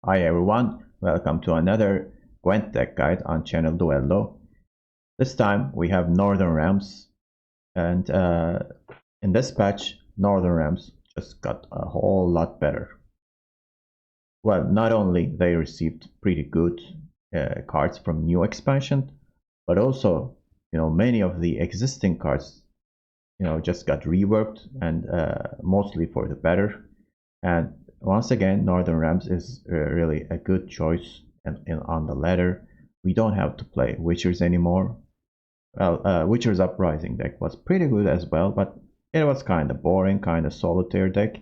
Hi everyone, welcome to another Gwent deck guide on channel Duello. This time we have Northern Realms, and in this patch Northern Realms just got a whole lot better. Well, not only they received pretty good cards from new expansion, but also many of the existing cards just got reworked and mostly for the better. And once again, Northern Realms is really a good choice on the ladder. We don't have to play Witchers anymore. Well, Witcher's Uprising deck was pretty good as well, but it was kind of boring, kind of solitaire deck.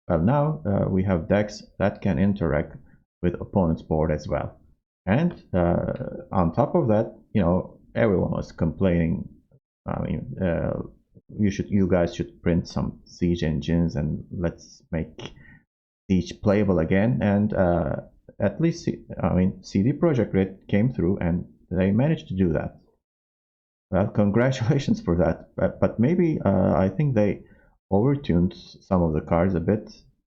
Well, now we have decks that can interact with opponent's board as well. And on top of that, everyone was complaining. I mean, you guys should print some siege engines and let's make Siege playable again. And at least CD Projekt Red came through and they managed to do that. Well, congratulations for that. But maybe I think they overtuned some of the cards a bit.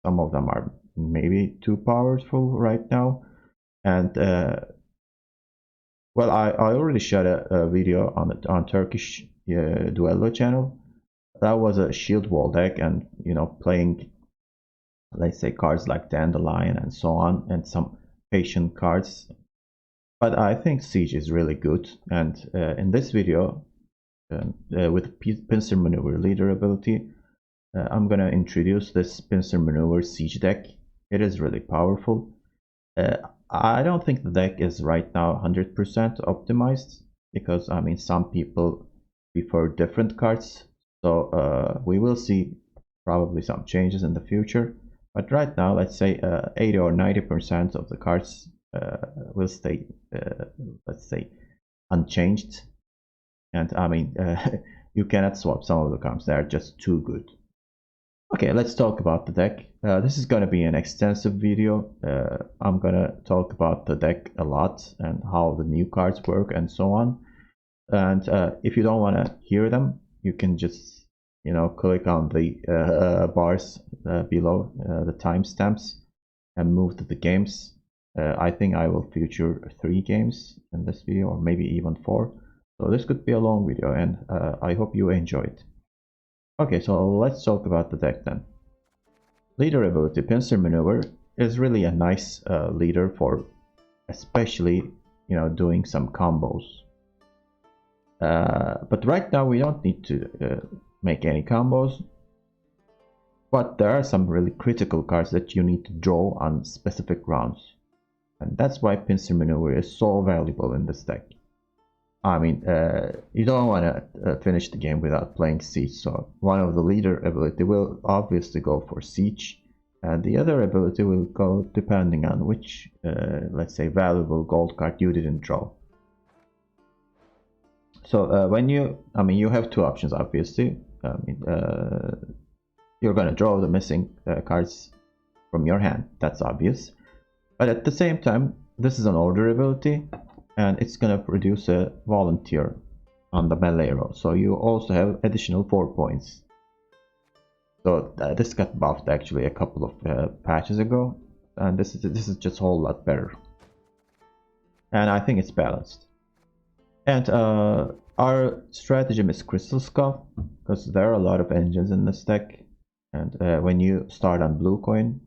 Some of them are maybe too powerful right now. And well, I already shot a video on Turkish Duello channel. That was a shield wall deck, and playing, let's say, cards like Dandelion and so on, and some patient cards. But I think Siege is really good, and in this video, with Pincer Maneuver leader ability, I'm gonna introduce this Pincer Maneuver Siege deck. It is really powerful. I don't think the deck is right now 100% optimized, because some people prefer different cards. So we will see probably some changes in the future. But right now, let's say 80 or 90% of the cards will stay, let's say, unchanged. And you cannot swap some of the cards; they are just too good. Okay, let's talk about the deck. This is going to be an extensive video. I'm going to talk about the deck a lot and how the new cards work and so on. And if you don't want to hear them, you can just click on the bars below the timestamps and move to the games. I think I will feature 3 games in this video, or maybe even 4. So this could be a long video, and I hope you enjoy it. Okay, so let's talk about the deck then. Leader ability Pincer Maneuver is really a nice leader for especially doing some combos. But right now we don't need to make any combos. But there are some really critical cards that you need to draw on specific rounds. And that's why Pincer Maneuver is so valuable in this deck. You don't want to finish the game without playing Siege, so one of the leader ability will obviously go for Siege, and the other ability will go depending on which, let's say, valuable gold card you didn't draw. So when you have 2 options, obviously. You're gonna draw the missing cards from your hand, that's obvious. But at the same time, this is an order ability, and it's gonna produce a volunteer on the melee row, so you also have additional 4 points. So this got buffed actually a couple of patches ago, and this is just a whole lot better, and I think it's balanced. And our stratagem is Crystal Skull, because there are a lot of engines in this deck, and when you start on blue coin,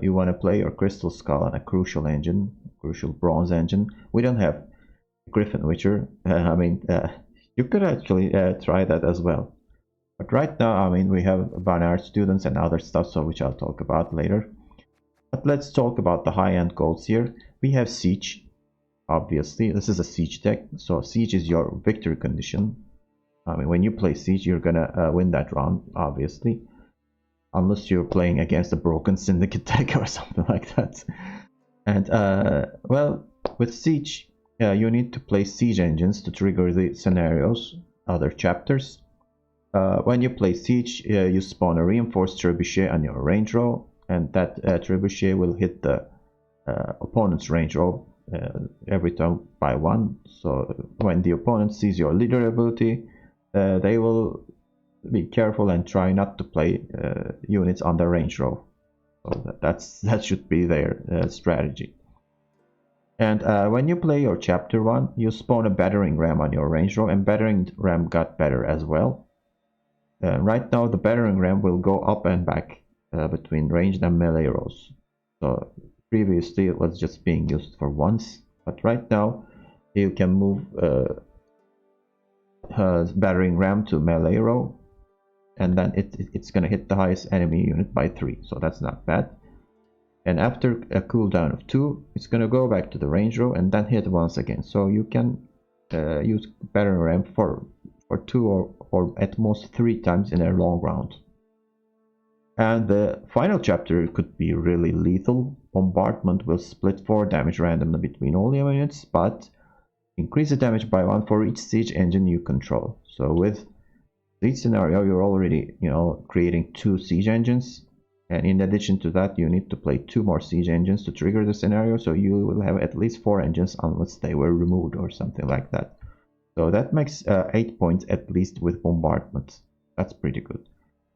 you want to play your Crystal Skull on a crucial engine, crucial bronze engine. We don't have Griffin Witcher. You could actually try that as well. But right now, we have Barnard students and other stuff, so which I'll talk about later. But let's talk about the high-end golds here. We have Siege. Obviously, this is a Siege deck, so Siege is your victory condition. When you play Siege, you're gonna win that round, obviously. Unless you're playing against a broken Syndicate deck or something like that. And, well, with Siege, you need to play Siege engines to trigger the scenarios, other chapters. When you play Siege, you spawn a reinforced trebuchet on your range row, and that trebuchet will hit the opponent's range row every turn by 1. So when the opponent sees your leader ability, they will be careful and try not to play units on the range row. So that should be their strategy. And when you play your chapter 1, you spawn a battering ram on your range row, and battering ram got better as well. Right now the battering ram will go up and back between ranged and melee rows. So previously it was just being used for once, but right now you can move battering ram to melee row, and then it's gonna hit the highest enemy unit by 3, so that's not bad. And after a cooldown of 2, it's gonna go back to the range row and then hit once again. So you can use battering ram for 2 or at most 3 times in a long round. And the final chapter could be really lethal. Bombardment will split 4 damage randomly between all your units, but increase the damage by 1 for each siege engine you control. So with this scenario, you're already, creating 2 siege engines, and in addition to that, you need to play 2 more siege engines to trigger the scenario. So you will have at least 4 engines unless they were removed or something like that. So that makes 8 points at least with bombardment. That's pretty good.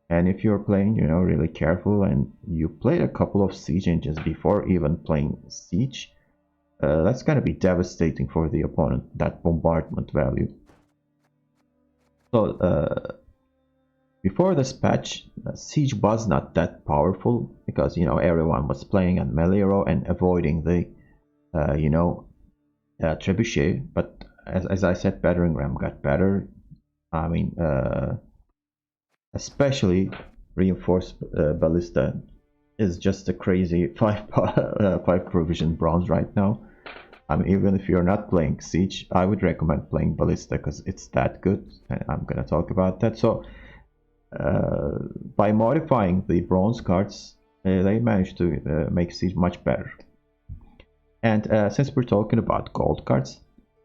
And if you're playing, really careful and you played a couple of siege engines before even playing siege, that's gonna be devastating for the opponent, that bombardment value. So before this patch, siege was not that powerful because everyone was playing at melee row and avoiding the trebuchet. But as I said, battering ram got better. I mean, especially reinforced ballista is just a crazy 5 provision bronze right now. I mean, even if you're not playing siege, I would recommend playing ballista because it's that good, and I'm gonna talk about that. So by modifying the bronze cards, they managed to make siege much better. And since we're talking about gold cards,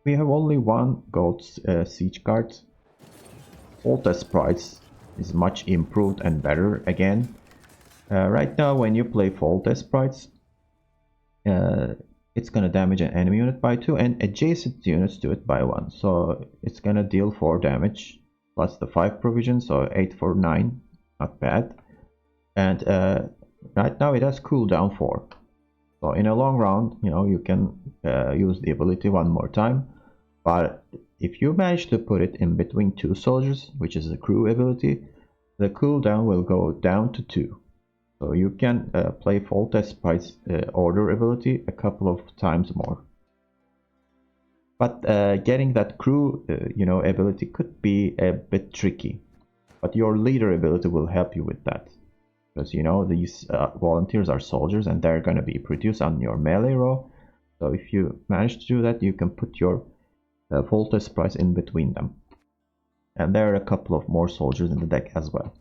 we have only one gold siege card. Voltes Price is much improved and better again. Right now when you play Voltes Price, it's gonna damage an enemy unit by 2 and adjacent units to it by 1. So it's gonna deal 4 damage plus the 5 provision, so 8 for 9, not bad. And right now it has cooldown 4. So in a long round, you can use the ability one more time. But if you manage to put it in between 2 soldiers, which is a crew ability, the cooldown will go down to 2. So you can play Voltes Price order ability a couple of times more. But getting that crew ability could be a bit tricky. But your leader ability will help you with that. Because these volunteers are soldiers and they're going to be produced on your melee row. So if you manage to do that, you can put your Voltes Price in between them. And there are a couple of more soldiers in the deck as well.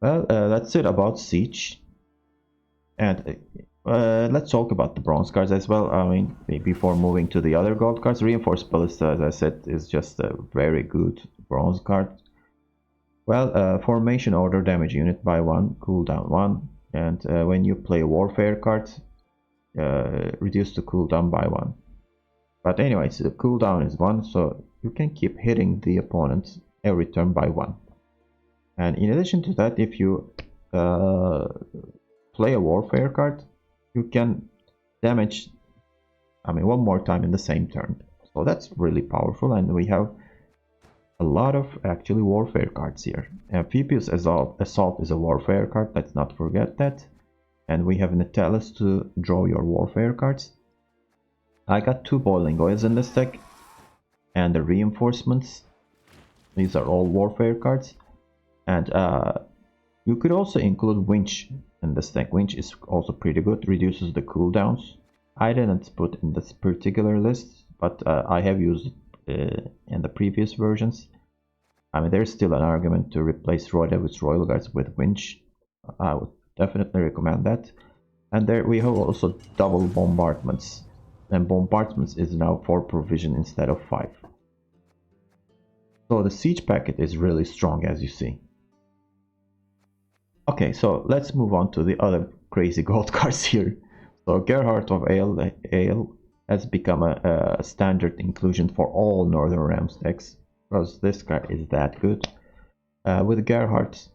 Well, that's it about Siege. And let's talk about the bronze cards as well. I mean, before moving to the other gold cards, Reinforced Ballista, as I said, is just a very good bronze card. Well, formation order damage unit by 1, cooldown 1, and when you play warfare card, reduce the cooldown by 1. But anyways, the cooldown is 1, so you can keep hitting the opponent every turn by 1. And in addition to that, if you play a warfare card, you can damage, one more time in the same turn. So that's really powerful, and we have a lot of actually warfare cards here. Amphibious Assault is a warfare card, let's not forget that. And we have Natalis to draw your warfare cards. I got 2 Boiling Oils in this deck, and the Reinforcements. These are all warfare cards. And you could also include Winch in this deck. Winch is also pretty good, reduces the cooldowns. I didn't put in this particular list, but I have used it in the previous versions. There's still an argument to replace David's Royal Guards with Winch. I would definitely recommend that. And there we have also double bombardments. And bombardments is now 4 provision instead of 5. So the siege packet is really strong, as you see. Okay, so let's move on to the other crazy gold cards here. So Gerhardt of Ale has become a standard inclusion for all Northern Realms decks, because this card is that good. With Gerhardt,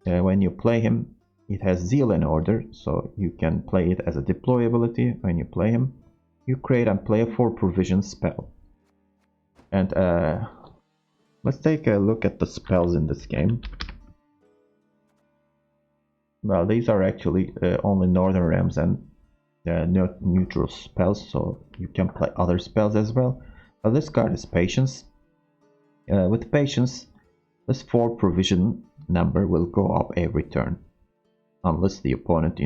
when you play him, it has zeal and order, so you can play it as a deploy ability. When you play him, you create and play a 4 provision spell. And let's take a look at the spells in this game. Well, these are actually only Northern Realms and neutral spells, so you can play other spells as well. But this card is Patience. With Patience, this 4 provision number will go up every turn, unless the opponent,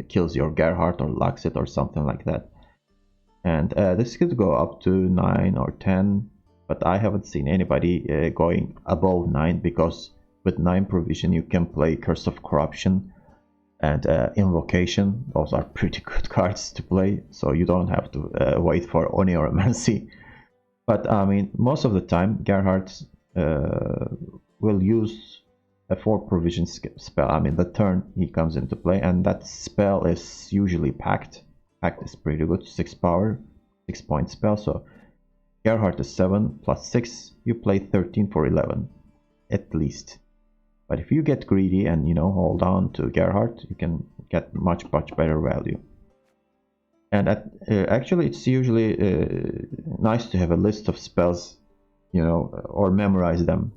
kills your Gerhardt or locks it or something like that. And this could go up to 9 or 10, but I haven't seen anybody going above 9, because with 9 provision you can play Curse of Corruption and Invocation. Those are pretty good cards to play, so you don't have to wait for Oneiromancy. But I mean, most of the time Gerhardt will use a 4 provision spell. I mean, the turn he comes into play, and that spell is usually Pact. Pact is pretty good, 6 power, 6 point spell. So Gerhardt is 7 plus 6, you play 13 for 11 at least. But if you get greedy and hold on to Gerhardt, you can get much better value. And actually it's usually nice to have a list of spells, or memorize them.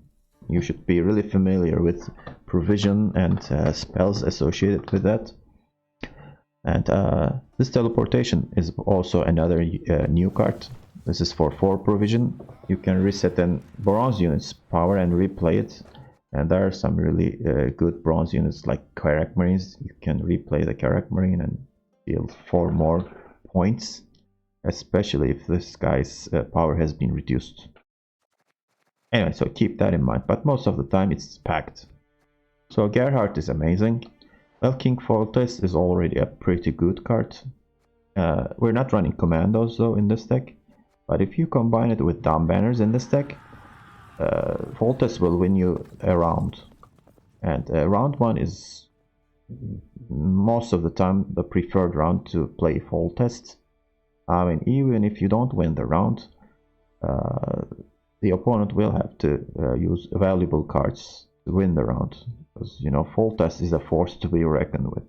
You should be really familiar with provision and spells associated with that. And this teleportation is also another new card. This is for 4 provision. You can reset an bronze unit's power and replay it. And there are some really good bronze units like Karak Marines. You can replay the Karak Marine and deal 4 more points, especially if this guy's power has been reduced. Anyway, so keep that in mind, but most of the time it's Pact. So Gerhardt is amazing. Well, King Foltest is already a pretty good card. We're not running Commandos though in this deck, but if you combine it with Dumb Banners in this deck, Foltest will win you a round. And round 1 is most of the time the preferred round to play Foltest. I mean, even if you don't win the round, the opponent will have to use valuable cards to win the round, because Foltest is a force to be reckoned with.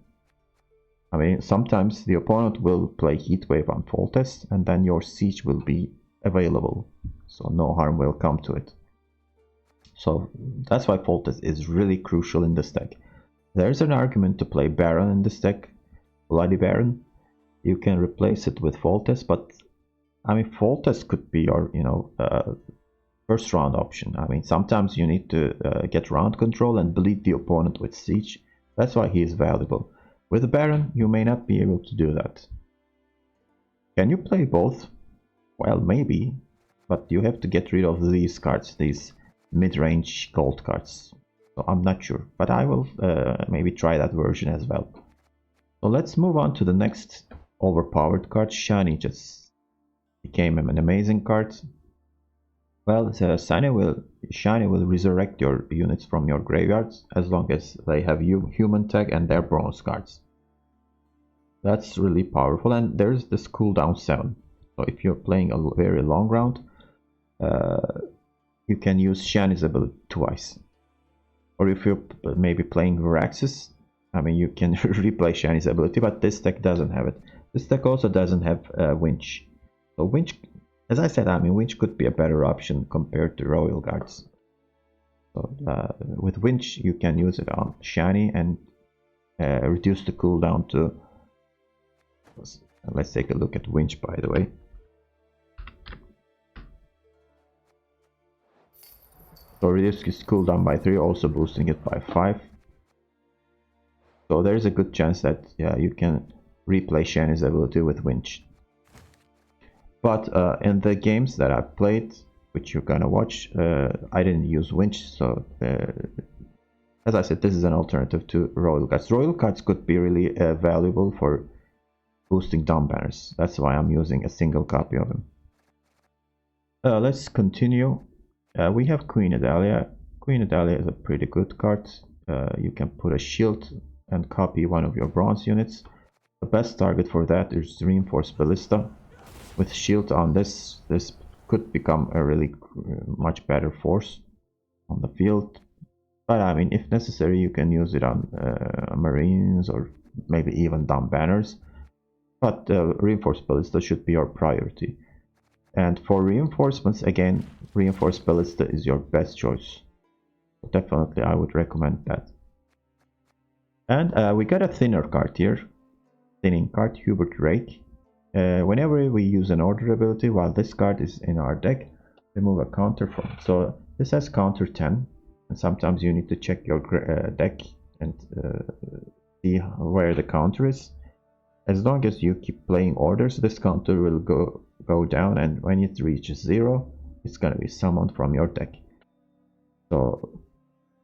I mean, sometimes the opponent will play Heatwave on Foltest and then your siege will be available, so no harm will come to it. So that's why Foltest is really crucial in this deck. There's an argument to play Baron in this deck, Bloody Baron. You can replace it with Foltest, but I mean, Foltest could be your first round option. I mean, sometimes you need to get round control and bleed the opponent with siege. That's why he is valuable. With Baron, you may not be able to do that. Can you play both? Well, maybe, but you have to get rid of these cards, these mid-range gold cards. So I'm not sure, but I will maybe try that version as well. So let's move on to the next overpowered card. Shani just became an amazing card. Well, Shani will resurrect your units from your graveyards as long as they have human tag and their bronze cards. That's really powerful, and there's this cooldown 7. So if you're playing a very long round, you can use Shani's ability twice. Or if you're maybe playing Viraxis, I mean, you can replay Shani's ability, but this deck doesn't have it. This deck also doesn't have Winch. So Winch, as I said, I mean, Winch could be a better option compared to Royal Guards. So with Winch, you can use it on Shani and reduce the cooldown to... Let's take a look at Winch, by the way. So reduce its cooldown by 3, also boosting it by 5. So there's a good chance that you can replay Shani's ability with Winch. But in the games that I've played, which you're gonna watch, I didn't use Winch, so as I said, this is an alternative to Royal Guards. Royal Guards could be really valuable for boosting Dumb Banners. That's why I'm using a single copy of him. Let's continue. We have Queen Adalia. Queen Adalia is a pretty good card. You can put a shield and copy one of your bronze units. The best target for that is Reinforced Ballista. With shield on this could become a really much better force on the field. But I mean, if necessary, you can use it on Marines or maybe even dumb banners. But reinforced ballista should be your priority. And for reinforcements, again, reinforced ballista is your best choice. So definitely, I would recommend that. And we got a thinner card here. Thinning card, Hubert Rake. Whenever we use an order ability while this card is in our deck, remove a counter from it. So this has counter 10, and sometimes you need to check your deck and see where the counter is. As long as you keep playing orders, this counter will go down, and when it reaches 0, it's gonna be summoned from your deck. So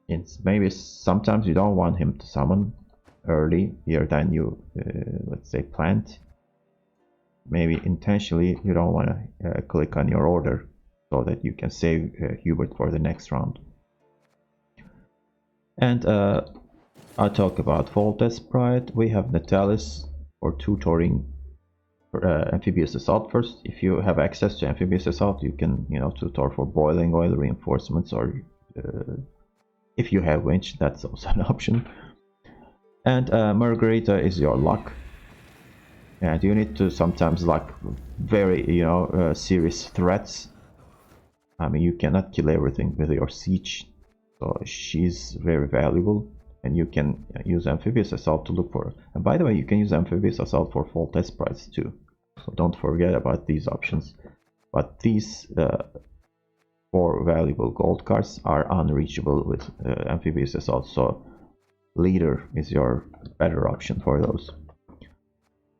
it's maybe sometimes you don't want him to summon early here than you let's say planned. Maybe intentionally you don't want to click on your order so that you can save Hubert for the next round. And I'll talk about Voltes Pride. We have Natalis for tutoring amphibious assault first. If you have access to amphibious assault, you can tutor for boiling oil reinforcements, or if you have winch, that's also an option. And Margarita is your luck, and you need to sometimes luck very serious threats. I mean, you cannot kill everything with your siege, so she's very valuable. And you can use amphibious assault to look for her. And by the way, you can use amphibious assault for full test price too, so don't forget about these options. But these 4 valuable gold cards are unreachable with amphibious assault, so leader is your better option for those.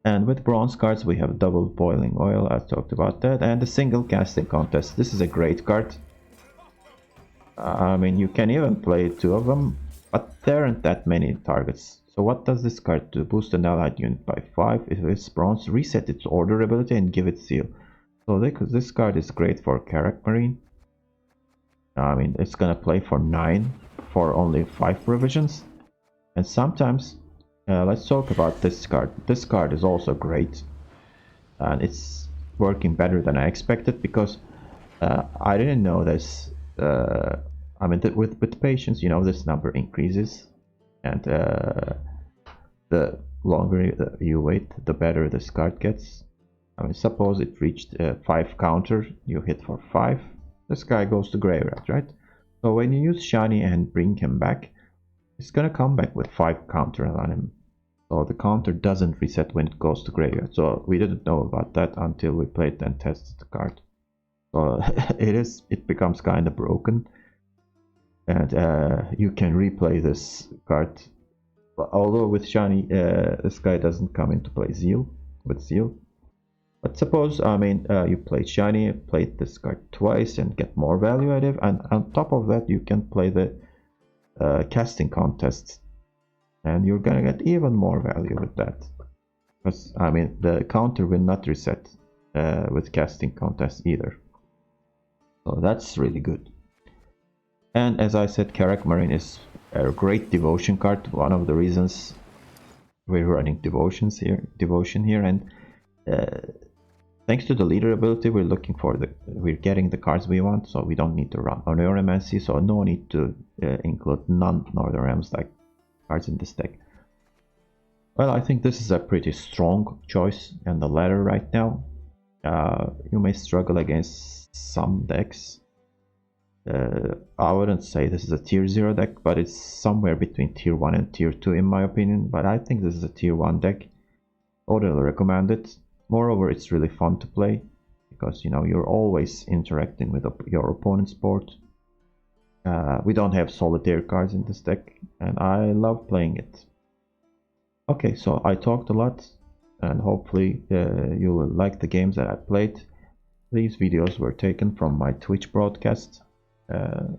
And with bronze cards we have double boiling oil, I talked about that, and the single casting contest. This is a great card. I mean, you can even play 2 of them, but there aren't that many targets. So what does this card do? Boost an allied unit by 5. If it's bronze, reset its order ability and give it seal. So this card is great for Karak Marine. I mean, it's gonna play for 9 for only 5 provisions. And sometimes, let's talk about this card. This card is also great. And it's working better than I expected, because I didn't know this. I mean, with patience, this number increases, and the longer you wait, the better this card gets. I mean, suppose it reached 5 counter, you hit for 5, this guy goes to graveyard, right? So when you use Shani and bring him back, it's gonna come back with 5 counter on him. So the counter doesn't reset when it goes to graveyard. So we didn't know about that until we played and tested the card. So it becomes kind of broken, and you can replay this card. Although with Shani, this guy doesn't come into play with Zeal. But suppose, I mean, you played Shani, played this card twice and get more value out of it, and on top of that you can play the casting contest, and you're gonna get even more value with that. Because, I mean, the counter will not reset with casting contest either. So that's really good. And as I said, Karak Marine is a great devotion card. One of the reasons we're running devotion here, and thanks to the leader ability, we're getting the cards we want, so we don't need to run Oneromancy, so no need to include non-Northern Realms like cards in this deck. Well, I think this is a pretty strong choice in the ladder right now. You may struggle against some decks. I wouldn't say this is a tier 0 deck, but it's somewhere between tier 1 and tier 2 in my opinion. But I think this is a tier 1 deck. Totally recommend it. Moreover, it's really fun to play, because you're always interacting with your opponent's board. We don't have solitaire cards in this deck, and I love playing it. Okay, so I talked a lot, and hopefully you will like the games that I played. These videos were taken from my Twitch broadcast. I'm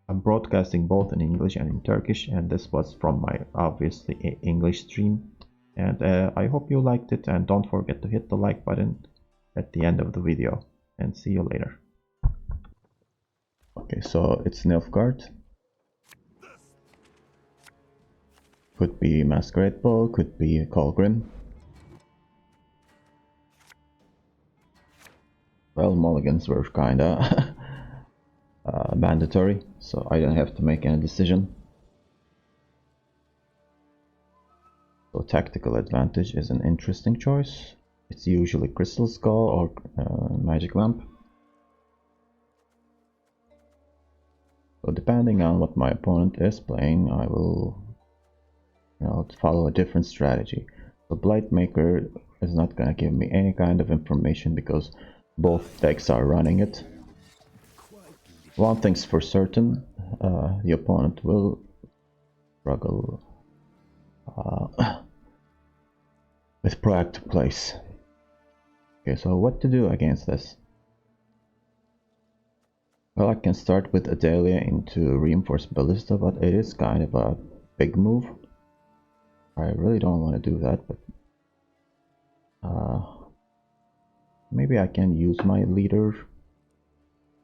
broadcasting both in English and in Turkish, and this was from my obviously English stream. And I hope you liked it, and don't forget to hit the like button at the end of the video, and see you later. Okay, so it's Nilfgaard. Could be Masquerade Ball, could be Colgrim. Well, mulligans were kinda mandatory, so I don't have to make any decision. So tactical advantage is an interesting choice. It's usually Crystal Skull or Magic Lamp. So depending on what my opponent is playing, I will follow a different strategy. The Blightmaker is not gonna give me any kind of information because both decks are running it. One thing's for certain, the opponent will struggle with proactive plays. Okay, so what to do against this? Well, I can start with Adelia into Reinforced Ballista, but it is kind of a big move. I really don't want to do that, but maybe I can use my leader.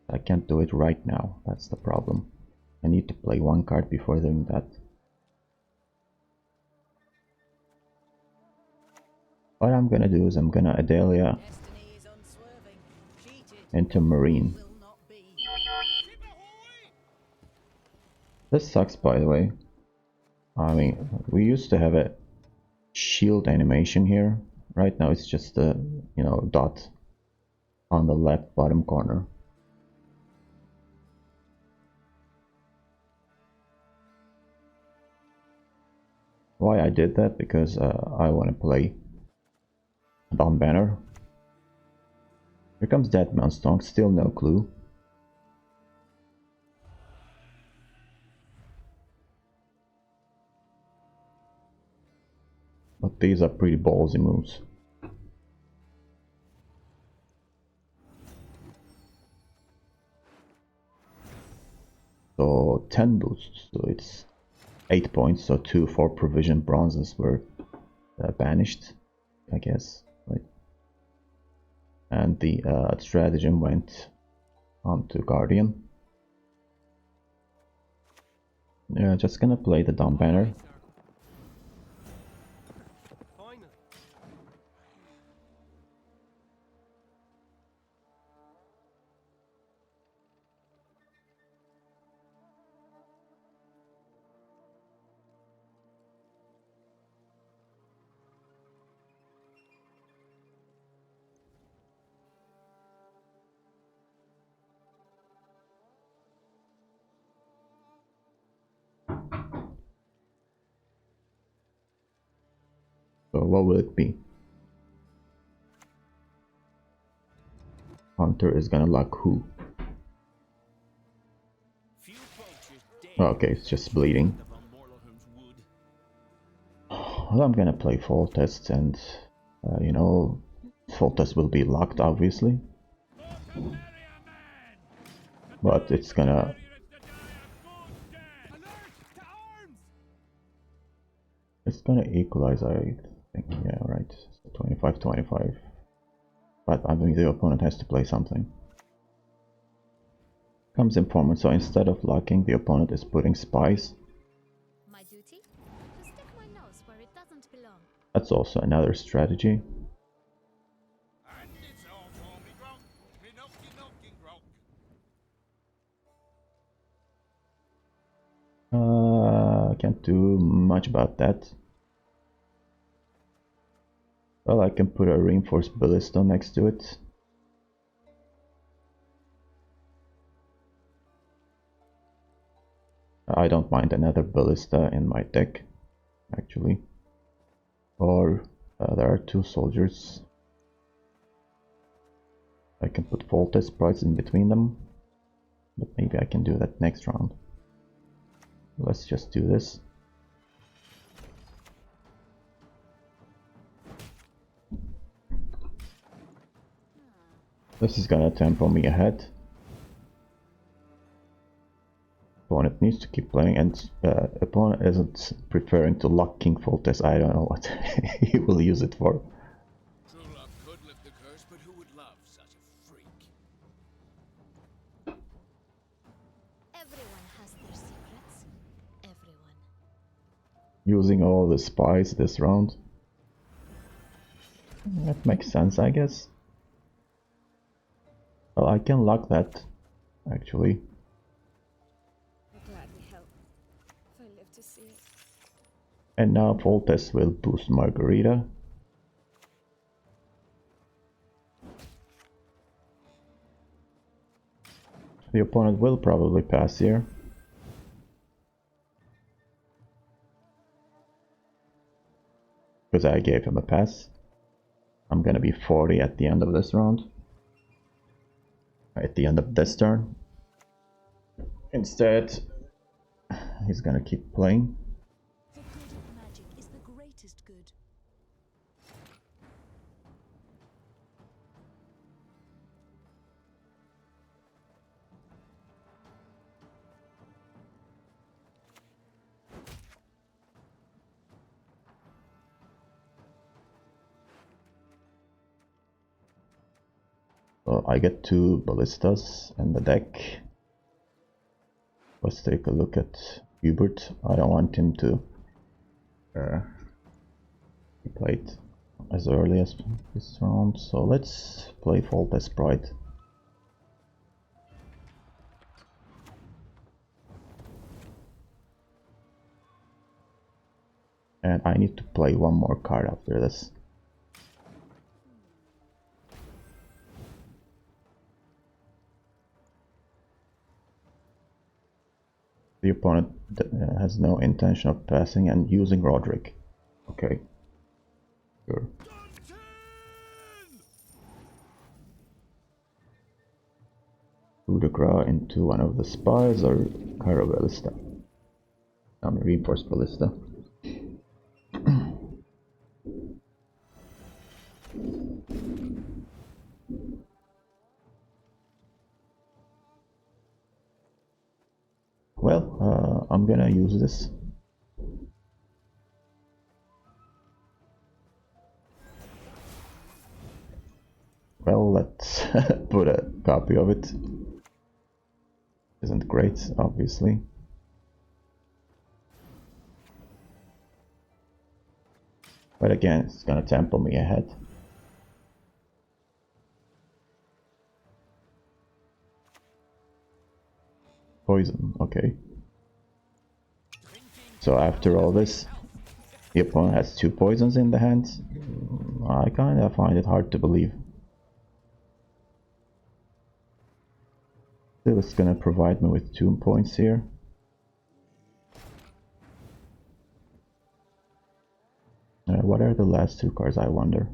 I can't do it right now, that's the problem. I need to play one card before doing that. What I'm gonna do is I'm gonna Adelia into Marine. This sucks, by the way. I mean, we used to have a shield animation here. Right now it's just a, dot on the left bottom corner. Why I did that? Because I want to play Dawn Banner. Here comes Dead Man's Tongue, still no clue. But these are pretty ballsy moves. So 10 boosts, so it's 8 points, so 2 for provision bronzes were banished, I guess, right? And the stratagem went onto Guardian. Yeah, just gonna play the Dawn Banner. So what will it be? Hunter is gonna lock who? Okay, it's just bleeding. Well, I'm gonna play Foltest and, Foltest will be locked, obviously. But it's gonna... It's gonna equalize, I think, yeah, right. So 25-25. But I mean, the opponent has to play something. Comes Informant, so instead of locking, the opponent is putting Spies. My duty? To stick my nose where it doesn't belong. That's also another strategy. Can't do much about that. Well, I can put a Reinforced Ballista next to it. I don't mind another Ballista in my deck, actually. Or there are 2 soldiers. I can put Foltest Sprites in between them. But maybe I can do that next round. Let's just do this. This is gonna tempo me ahead. Opponent needs to keep playing, and opponent isn't preferring to lock King Foltest. I don't know what he will use it for. True love could lift the curse, but who would love such a freak? Everyone has their secrets. Everyone. Using all the spies this round. That makes sense, I guess. Well, I can lock that, actually. And now Voltes will boost Margarita. The opponent will probably pass here. Because I gave him a pass. I'm gonna be 40 at the end of this round. At the end of this turn. Instead, he's gonna keep playing. The good of magic is the greatest good. So I get 2 ballistas in the deck. Let's take a look at Hubert. I don't want him to be played as early as this round, so let's play Voltes Pride. And I need to play one more card after this. The opponent has no intention of passing and using Roderick. Okay. Sure. Coup de grace into one of the spies or Cairo Ballista. Reinforced Ballista. Well, I'm gonna use this. Well, let's put a copy of it. Isn't great, obviously. But again, it's gonna temple me ahead. Poison, okay. So after all this, the opponent has 2 poisons in the hand. I kinda find it hard to believe. Still, it's gonna provide me with 2 points here. What are the last 2 cards, I wonder?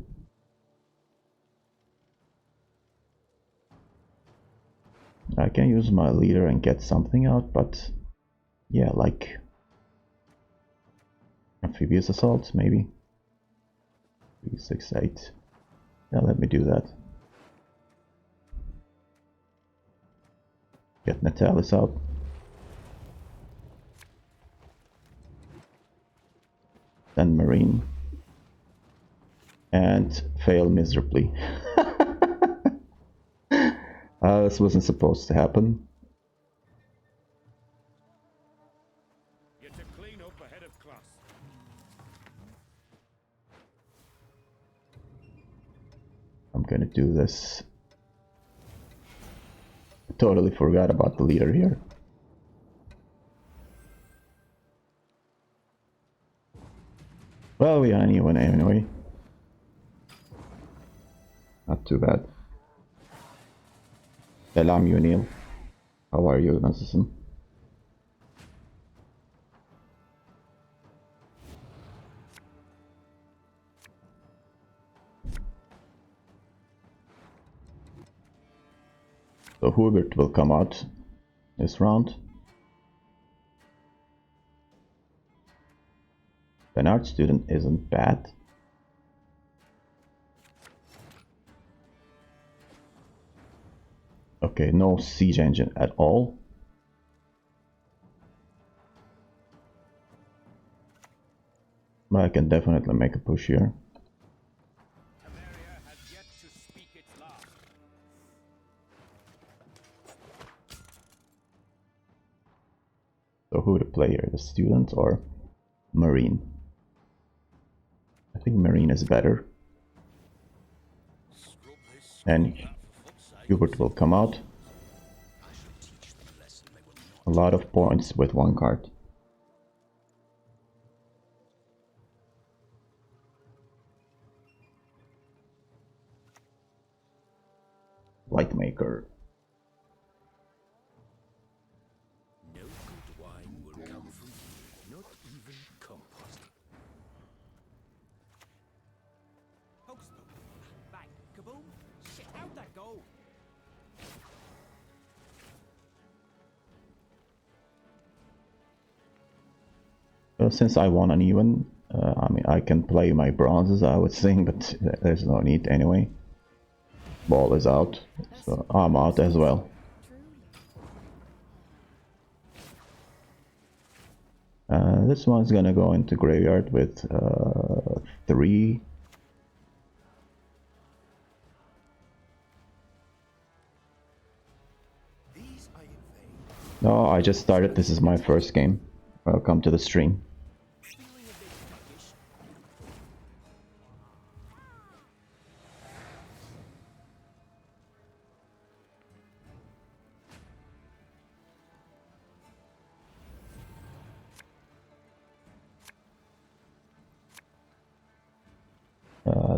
I can use my leader and get something out, but yeah, like Amphibious Assault, maybe. 3, 6, 8. Yeah, let me do that. Get Natalis out. Then Marine. And fail miserably. This wasn't supposed to happen. You're to clean up ahead of class. I'm gonna do this. I totally forgot about the leader here. Well, we are even anyway. Not too bad. Selam Yunil. How are you, Nasılsın? So Hubert will come out this round. An art student isn't bad. Okay, no siege engine at all. But I can definitely make a push here. Temeria has yet to speak its last. So who to play here, the student or Marine? I think Marine is better. And Hubert will come out. A lot of points with 1 card. Lightmaker. No good wine will come from here, not even compost. Hocus pocus. Bang, kaboom. Shit, how'd that go? Well, since I won uneven, I mean, I can play my bronzes, I would think, but there's no need anyway. Ball is out, so I'm out as well. This one's gonna go into graveyard with 3. No, I just started. This is my first game. Welcome to the stream.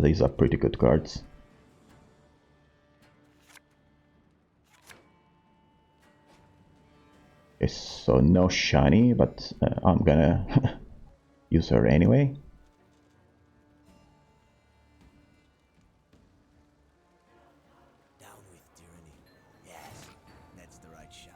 These are pretty good cards. Okay, so no shiny, but I'm gonna use her anyway. Down with tyranny. Yes, that's the right shout.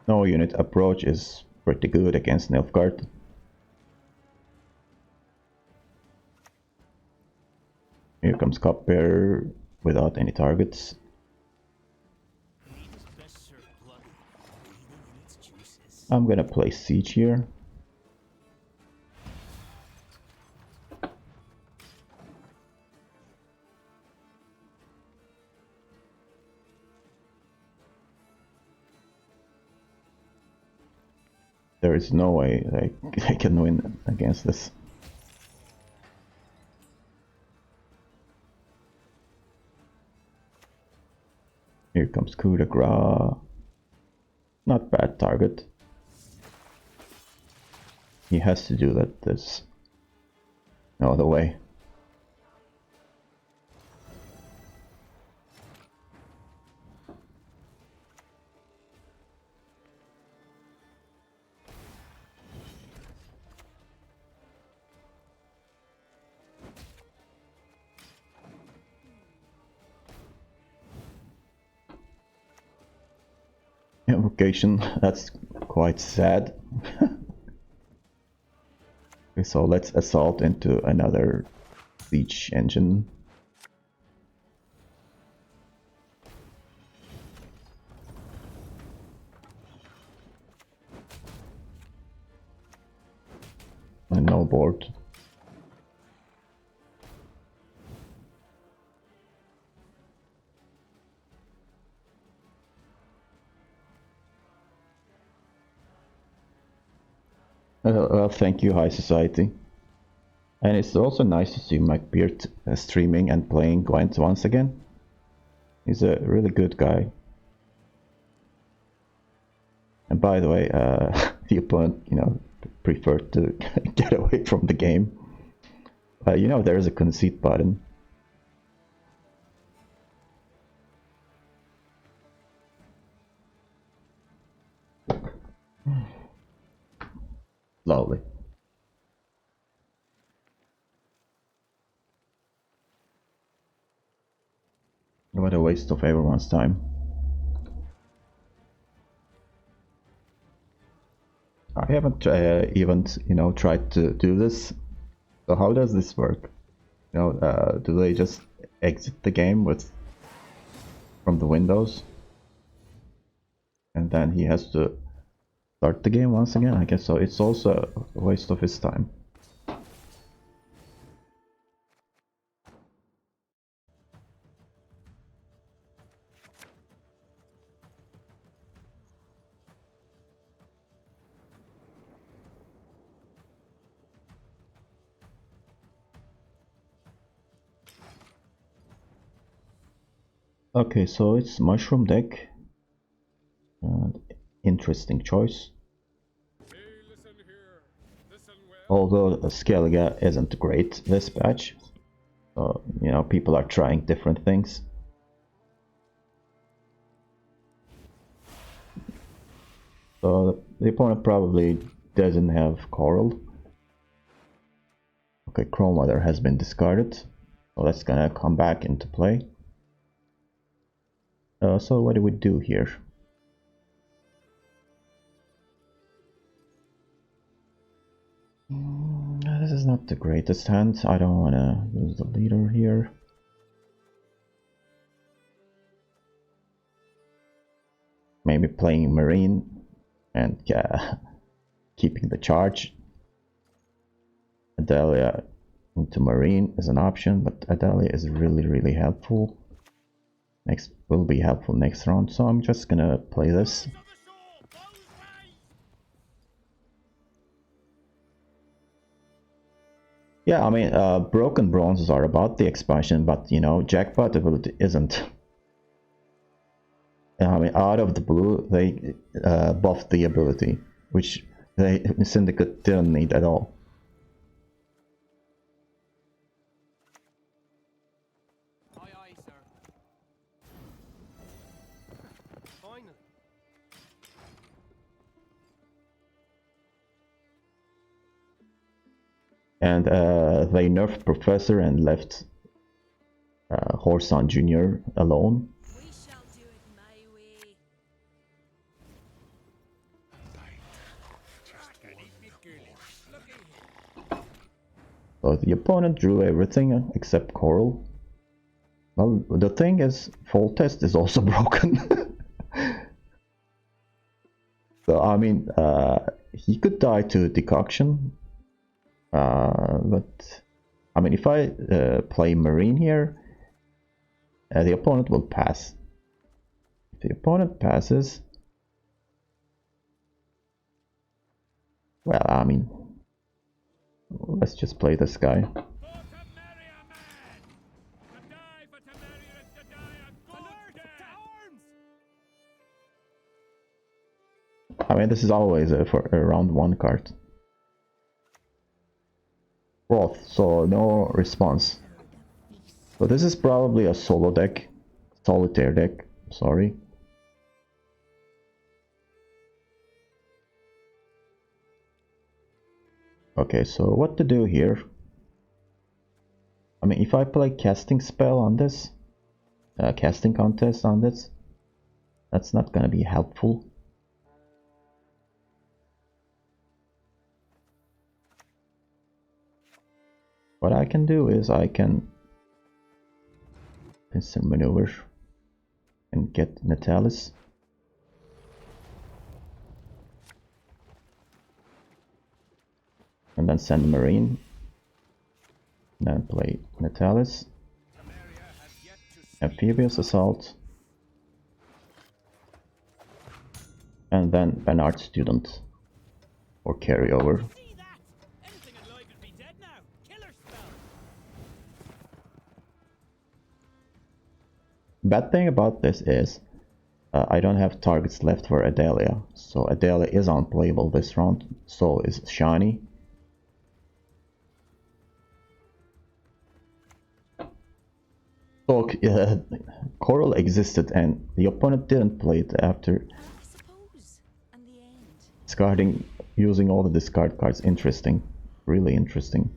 No unit approach is pretty good against Nilfgaard. Here comes Copper without any targets. I'm gonna play Siege here. There is no way I can win against this. Here comes coup de grace. Not bad target. He has to do that. There's no other way. Invocation, that's quite sad. Okay, so let's assault into another siege engine. And no board. Well, thank you, High Society. And it's also nice to see Mike Beard streaming and playing Gwent once again. He's a really good guy. And by the way, the opponent, preferred to get away from the game. There is a concede button. Lovely. What a waste of everyone's time. I haven't even, tried to do this. So how does this work? Do they just exit the game from the windows? And then he has to start the game once again? I guess so. It's also a waste of his time. Okay, so it's mushroom deck. Interesting choice. Hey, listen here. Listen well. Although Skellige isn't great this patch, so you know, people are trying different things. So the opponent probably doesn't have Coral. Okay, Chrome Weather has been discarded, so that's gonna come back into play. So what do we do here? This is not the greatest hand. I don't want to use the leader here. Maybe playing Marine and keeping the charge. Adalia into Marine is an option, but Adalia is really helpful. Next will be helpful next round, so I'm just gonna play this. Yeah, I mean, broken bronzes are about the expansion, but you know, jackpot ability isn't. I mean, out of the blue, they buffed the ability, which the Syndicate didn't need at all. Aye, aye, sir. Finally. And they nerfed Professor and left Horson Jr. alone. We shall do it my way. So the opponent drew everything except Coral. Well, the thing is, Fall Test is also broken. So, I mean, he could die to Decoction. But, I mean, if I play Marine here, the opponent will pass. If the opponent passes, well, I mean, let's just play this guy. I mean, this is always for a round 1 card. Wrath, so no response. So this is probably a solo deck. Solitaire deck, sorry. Okay, so what to do here? I mean, if I play casting spell on this, casting contest on this, that's not gonna be helpful. What I can do is I can instant maneuver and get Natalis. And then send Marine. And then play Natalis. Amphibious Assault. And then Bernard Student or carryover. Bad thing about this is I don't have targets left for Adalia, so Adalia is unplayable this round, so is Shiny. So Coral existed and the opponent didn't play it after discarding, using all the discard cards. Interesting, really interesting.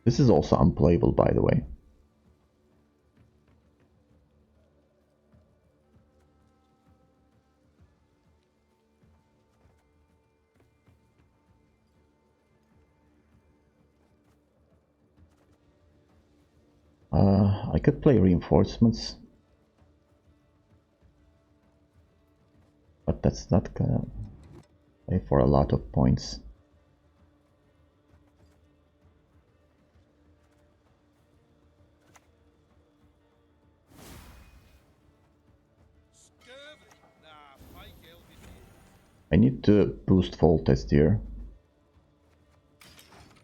This is also unplayable, by the way. I could play reinforcements, but that's not gonna play for a lot of points. I need to boost Fall Test here.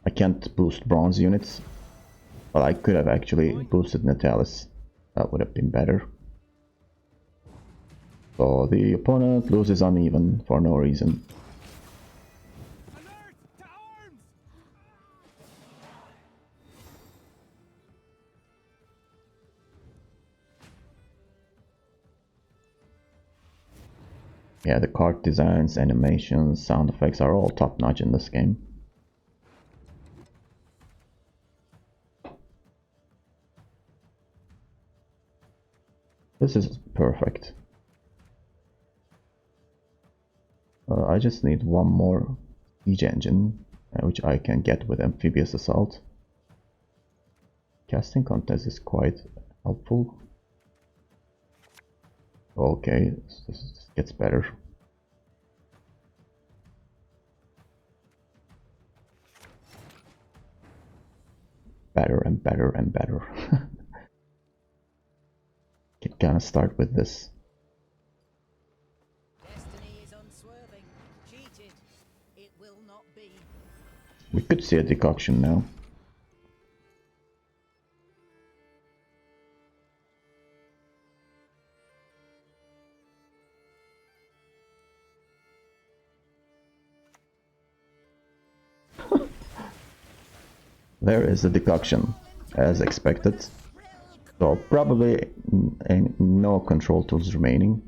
I can't boost bronze units, but I could have actually boosted Natalis. That would have been better. So the opponent loses uneven for no reason. Alert! To arms! Yeah, the card designs, animations, sound effects are all top-notch in this game. This is perfect. I just need one more siege engine, which I can get with Amphibious Assault. Casting contest is quite helpful. Okay, this gets better. Better and better and better. Can kind of start with this. Destiny is unswerving. Cheated. It will not be. We could see a decoction now. There is the decoction, as expected. So probably no control tools remaining.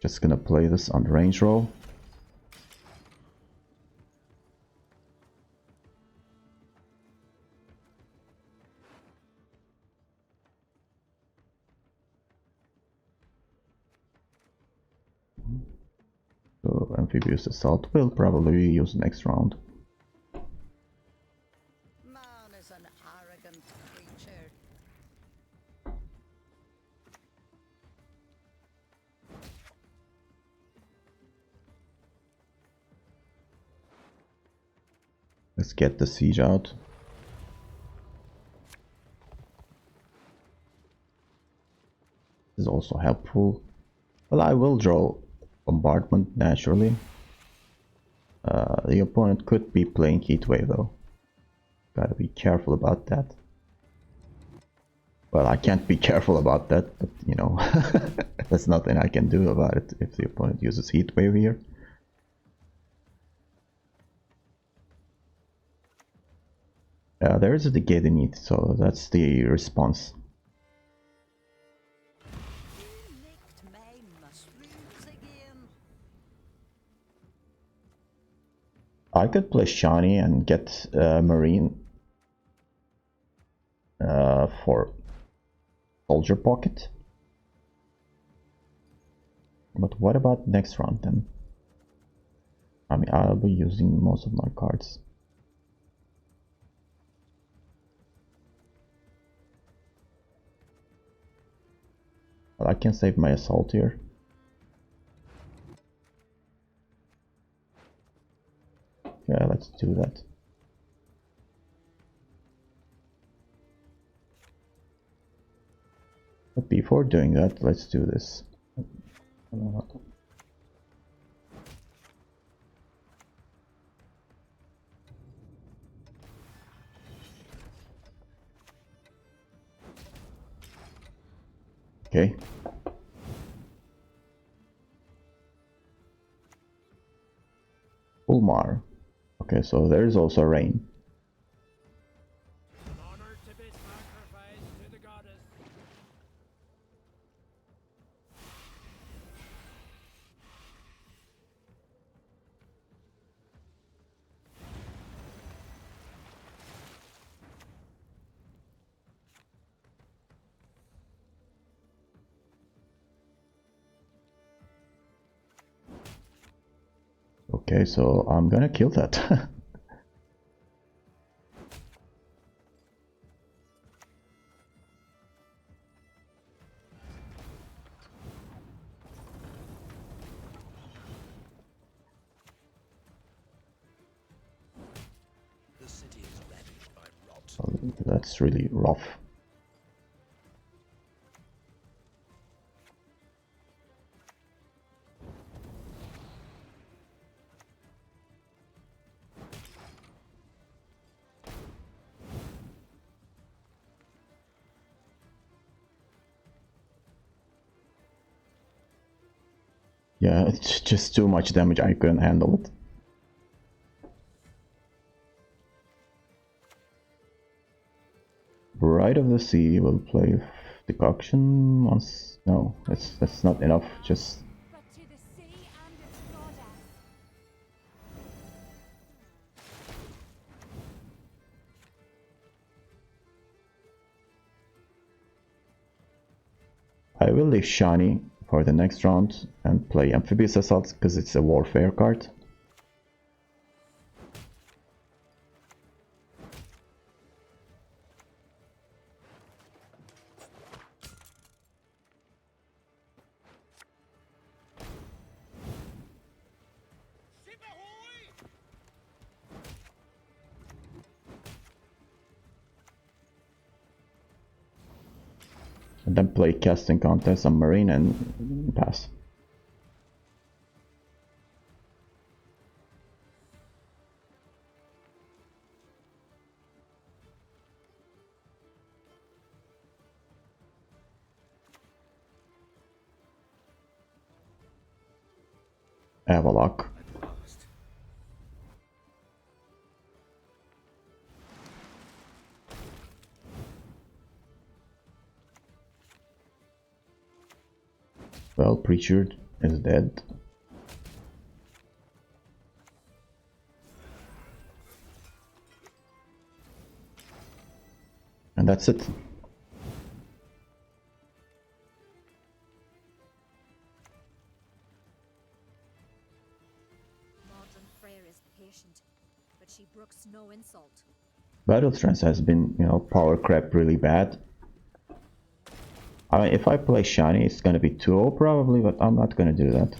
Just gonna play this on the range roll. So Amphibious Assault will probably be used next round. Man is an arrogant creature. Let's get the siege out. This is also helpful. Well, I will draw bombardment naturally. The opponent could be playing Heatwave though. Gotta be careful about that. Well, I can't be careful about that, but you know, there's nothing I can do about it if the opponent uses Heatwave here. There is a Decay Need, so that's the response. You nicked my mushrooms again. I could play Shiny and get Marine for Soldier Pocket. But what about next round then? I mean, I'll be using most of my cards. But I can save my assault here. Yeah, let's do that. But before doing that, let's do this. Okay. Ulmar. Okay, so there is also rain. An honor to be sacrificed to the goddess. Okay, so I'm gonna kill that. The city is ravaged by rot. So that's really rough. Yeah, it's just too much damage, I couldn't handle it. Bride of the Sea will play Decoction once... No, that's not enough, just... But to the sea and its goddess. I will leave Shiny for the next round and play Amphibious Assault because it's a warfare card. And then play Casting Contest on Marine and pass. Avalok. At last. Well, Preacher is dead. And that's it. Modern Freyr is patient, but she brooks no insult. Battle Trance has been, you know, power crap really bad. I mean, if I play Shiny, it's gonna be 2-0 probably, but I'm not gonna do that.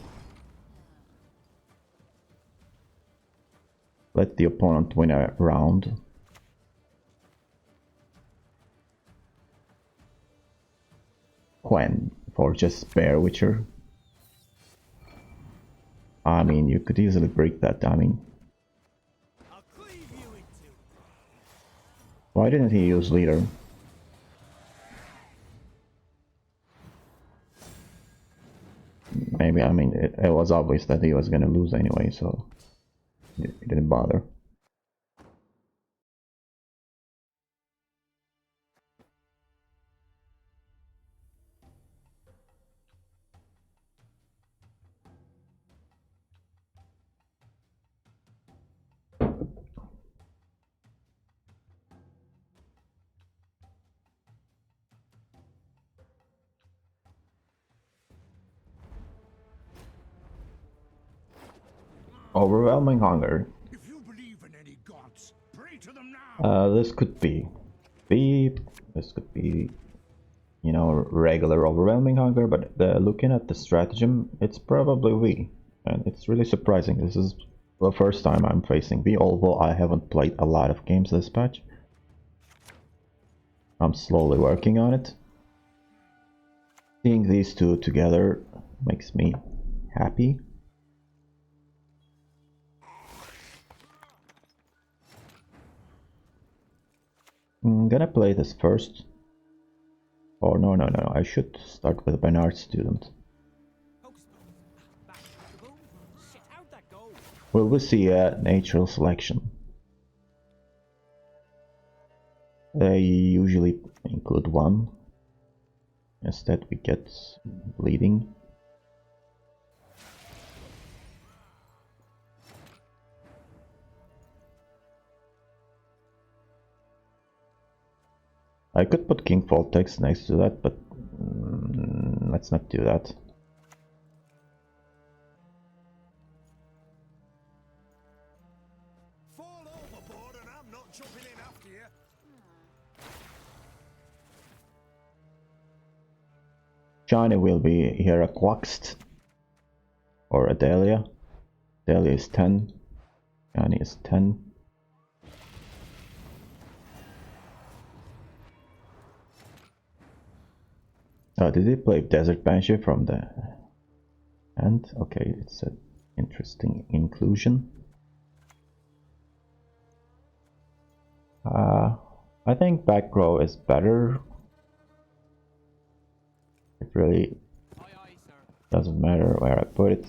Let the opponent win a round. Gwen for just Bear Witcher. I mean, you could easily break that. I mean, I'll cleave you in two. why didn't he use Leader? Maybe, I mean, it was obvious that he was gonna lose anyway, so he didn't bother. Overwhelming Hunger. If you believe in any gods, pray to them now. This could be this could be, you know, regular Overwhelming Hunger, but looking at the stratagem, it's probably V, and it's really surprising. This is the first time I'm facing V, although I haven't played a lot of games this patch. I'm slowly working on it. Seeing these two together makes me happy. I'm gonna play this first. Oh, no, I should start with Bernard Student. Hocus pocus. Back to the boom. Shit, how'd that go? Will we see a natural selection? They usually include one. Instead we get bleeding. I could put King Voltex next to that, but let's not do that. Fall overboard and I'm not jumping in after you. Shiny will be here a Quaxt or a Dahlia. Dahlia is 10, Shiny is 10. Oh, did he play Desert Banshee from the end? Okay, it's an interesting inclusion. I think back row is better. It really... Aye, aye, sir. Doesn't matter where I put it.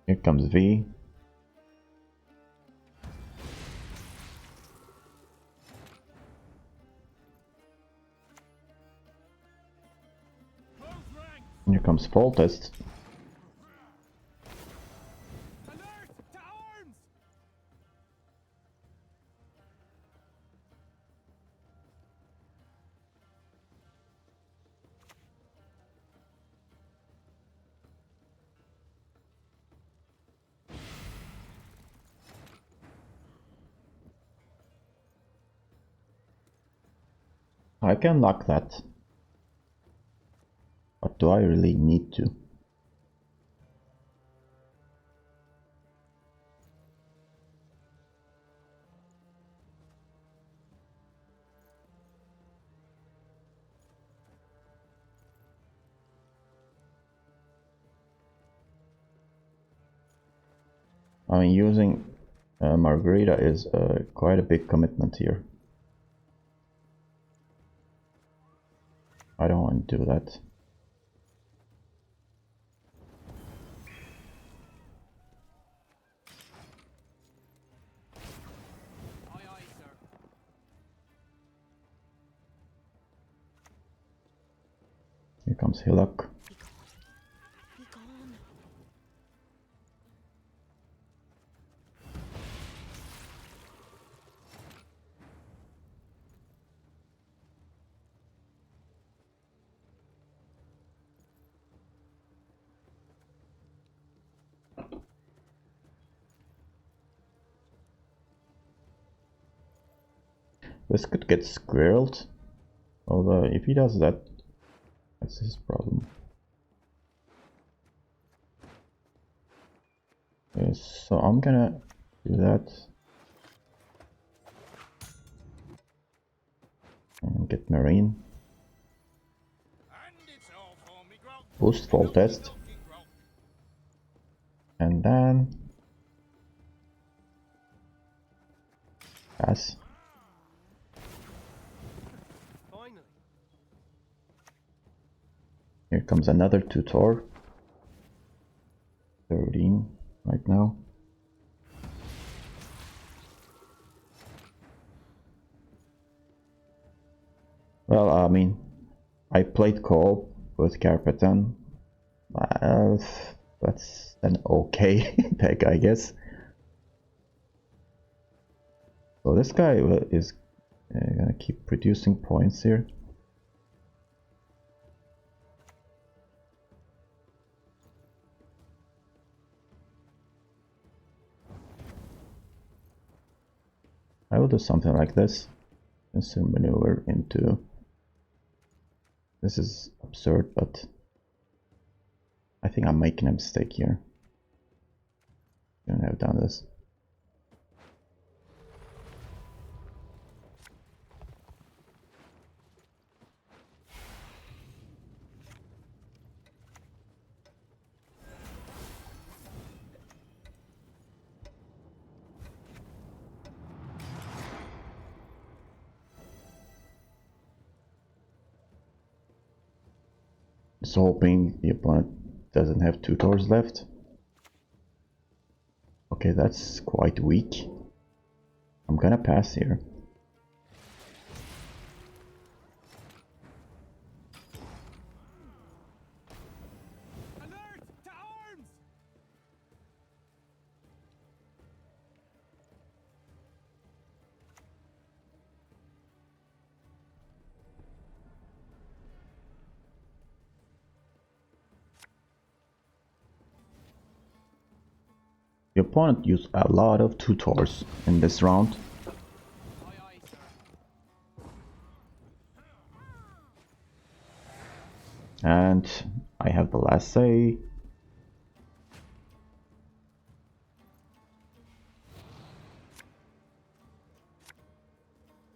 Here comes V. Here comes Fall Test. I can lock that. But do I really need to? I mean, using Margarita is quite a big commitment here. I don't want to do that. Here comes Hillock. Be gone. This could get squirreled. Although if he does that, that's his problem. Yes, so I'm gonna do that. And get Marine. Boost Fall Test. And then pass. Here comes another tutor. 13 right now. Well, I mean, I played co-op with Carpetan. That's an okay deck, I guess. So this guy is gonna keep producing points here. I will do something like this. Instant maneuver into... This is absurd, but I think I'm making a mistake here. Shouldn't have done this. Just hoping the opponent doesn't have tutors left. Okay, that's quite weak. I'm gonna pass here. The opponent used a lot of tutors in this round. And I have the last say.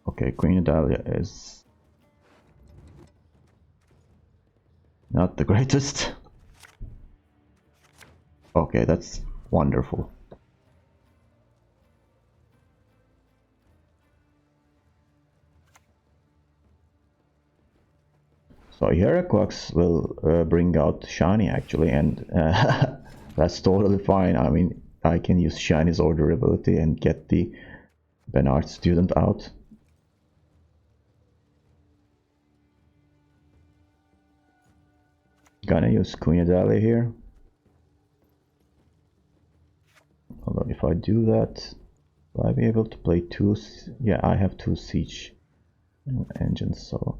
Okay, Queen Dahlia is not the greatest. Okay, that's wonderful. So Heracrox will bring out Shiny actually, and that's totally fine. I mean, I can use Shiny's order ability and get the Bernard student out. Gonna use Kunyadali here. Although if I do that, will I be able to play two? Yeah, I have two siege engines, so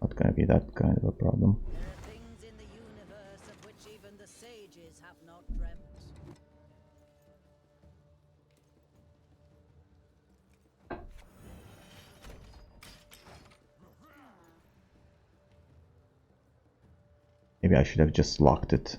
not gonna be that kind of a problem. There are things in the universe of which even the sages have not dreamt. Maybe I should have just locked it.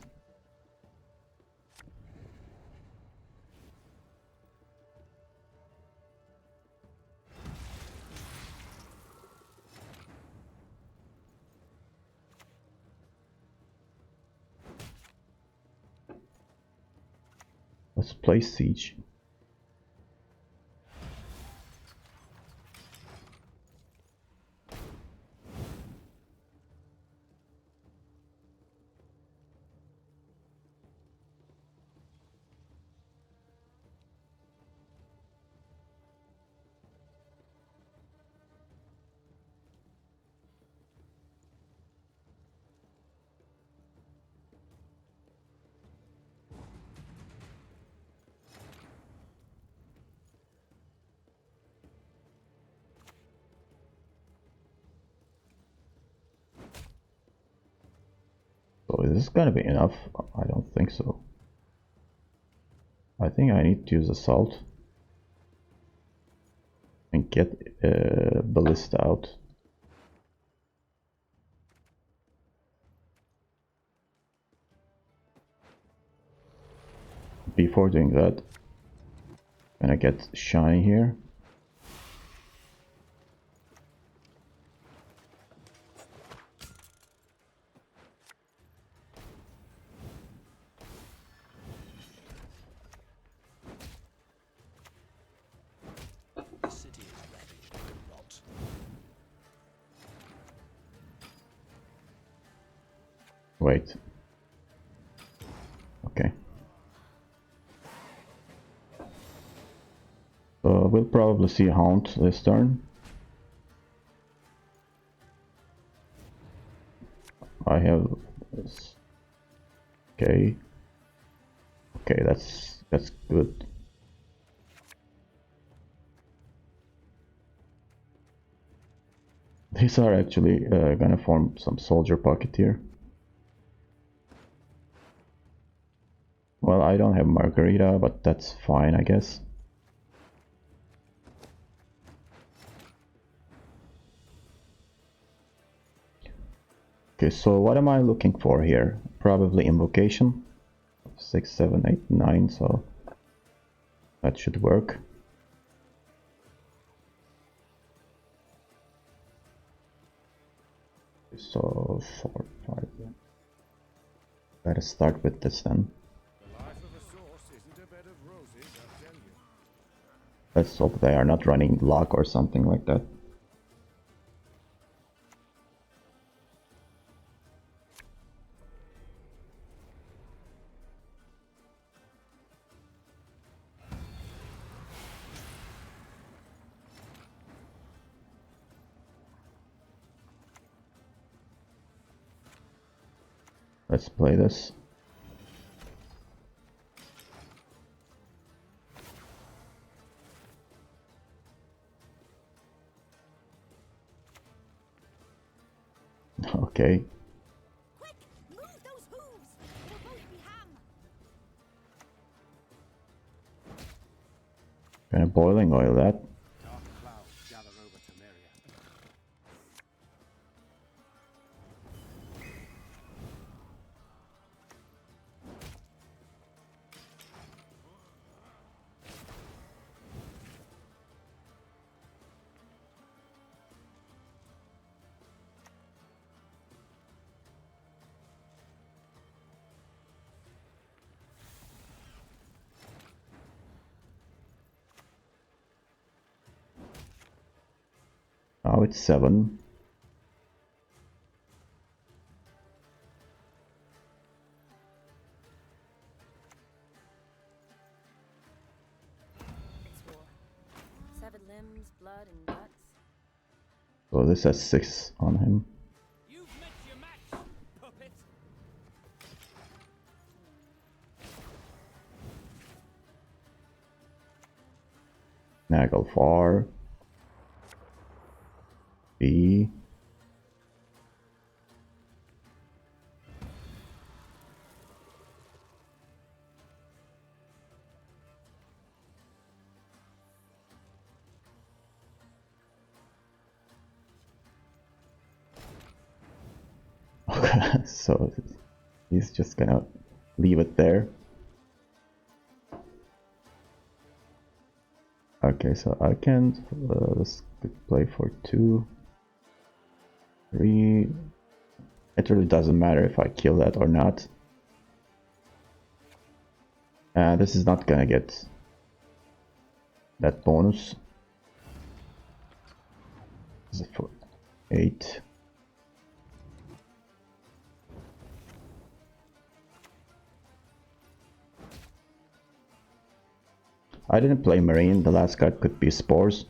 Let's play siege. So is this gonna be enough? I don't think so. I think I need to use Assault and get Ballista out. Before doing that, I'm gonna get Shiny here. The city is ravaged by rot. Wait. Okay. So we'll probably see Haunt this turn. I have this. Okay. Okay, that's good. These are actually gonna form some soldier pocket here. Well, I don't have Margarita, but that's fine, I guess. Okay, so what am I looking for here? Probably Invocation. 6, 7, 8, 9, so that should work. So 4, 5. Let's start with this then. The life of a source isn't a bed of roses, I tell you. Let's hope they are not running lock or something like that. Let's play this. Okay. Quick! Move those hooves! It'll both be ham! Gonna boiling oil that. Dark clouds gather over Temeria. Now it's 7. bones, blood, and guts. So this has 6 on him. You've met your match, puppet. Naglfar. B. Okay, so he's just gonna leave it there. Okay, so I can't. Let's play for 2, 3. It really doesn't matter if I kill that or not. This is not gonna get that bonus. This is for 8. I didn't play Marine. The last card could be Spores.